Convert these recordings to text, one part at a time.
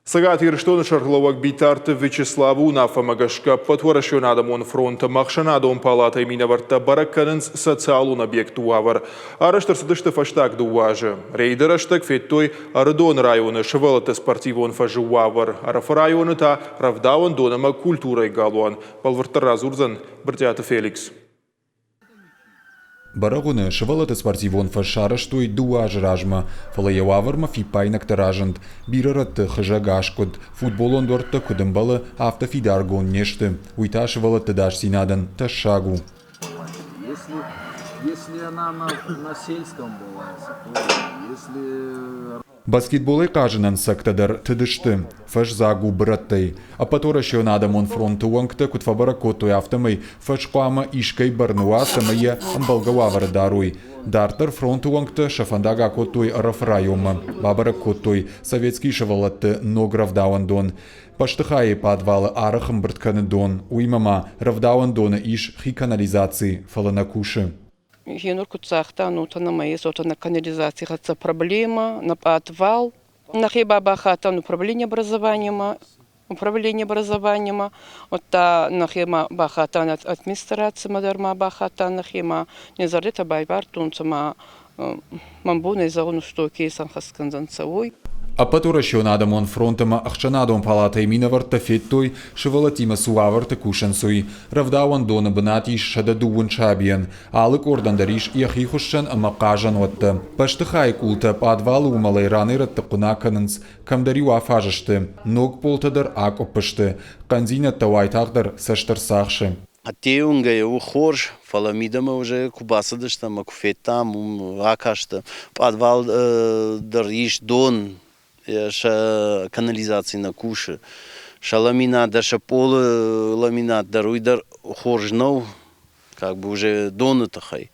Сагат ирштон шарловак битарты Вячеславу нафамагашка потворашионадамон фронта махшанадон палата минаварта баракканынс социалун объекту авар. Араштар судышты фаштак дуажы. Рейдер аштак феттой Ардон районы шевалата спортивон фажуавар. Араф районы та равдаван донама культурой галуан. Палвартар разурзан Бартята Феликс. Барагуны шевалата спортивон фашараштой дуаж ражма. Фалаяваварма фипайнак таражант. Бирарат хажагашкод. Футболон дорта кудымбалы автофидаргон нешты. Уйта шевалата даш синадан ташагу. Если она на сельском была, то если... Баскетболай кажынан сактадар тыдышты, фаш загу браттай. А потворашионадамон фронту уангта кутфабара котой автомай, фаш куама ишкай барнуа самая амбалгававар даруй. Дартар фронту уангта шафандага котой арафрайома, бабара котой, советский шавалатты ног равдауандон. Паштыхай подвалы арахам бртканедон, уймама равдауандона иш хи канализации фаланакуши. Генур куцахта, ну то на моей на канализации это проблема, на подвал, на хиба хата, ну управление образованием, вот та на хима бахата администрация мадарма бахата на хима не зарыта байбар тунцама мамбуна зону стоки санхасканзанцевой. А потворашионадамон фронтама ахчанадон палата минаварта феттой шевалатима суаварта кушансуй. Равдауан дона банатиш шададуун чабиен. Алык ордандариш яхихушан амакажан отта. Паштыхай култа подвалу умалай раны раттакунаканынс. Камдарю афажашты. Ног полтадар ак опышты. Канзина тавайтахдар саштарсахши. Атеунга eu хорж, фаламидама уже кубасадышта, макуфеттам, акашта. Подвал дариш дон. Канализации на куши, шаламинат, даже ламинат, даруйдар хоржнов, как бы уже донатахай.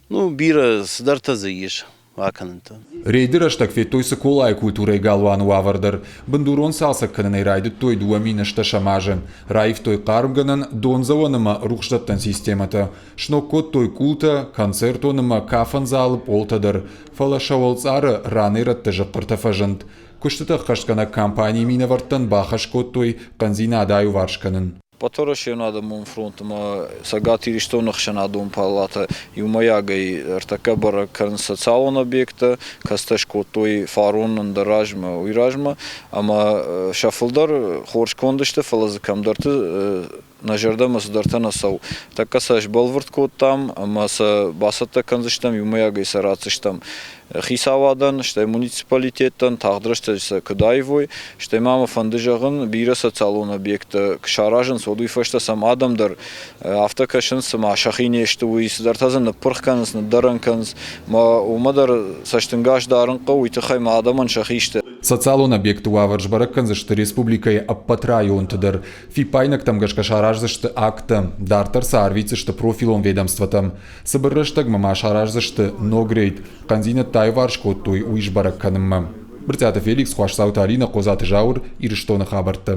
Ну, бира сдарта заиш, ваканта. Рейдер аштак феттой соколай культурой галвану авардар. Бандурон салсак кананай райдет той дуамина шташамажен. Райф той кармганан дон завонама рухштаттан системата. Шноккот той култа, концертонама кафанзал полтадар. Фалашавалцара раны раттажа портафажант. Куштата хашкана компании минавартан бахашкот той канзина даю варшканын. Потворашионадамон фронтама сагат ирштон хшанадон палата юмаягай артакабара карн социалон объекта касташко той фарон даражма уйражма ама шафлдар хоршкондышты фалазакамдарты нажардама сдартана сау такасаш балвард кот там ама са басата канзыштам юмаягай сарацыштам хисавадан штай муниципалитеттан тағдырышты кыдайвой штай мама фандыжағын бира социалон объекта кшаражын содуй фашта сам адамдар автокашын сама шахине шты уй сдартазан пырхканыз даранканыз ма умадар саштынгаш дарынқа уйтыхай ма адаман шахишты. Социалон объекту аварж баракканзышты республикой аппатрайонтыдар. Фипайнак там гашкашаражзышты акта, дартар саарвицышты профилон ведомстватам. Сыбырыштаг мама шаражзышты ногрейд, канзина тайваршкот той уйш баракканымма. Бартята Феликс, Хуаш Саутарина, Козаты Жаур, Ирштона Хабарта.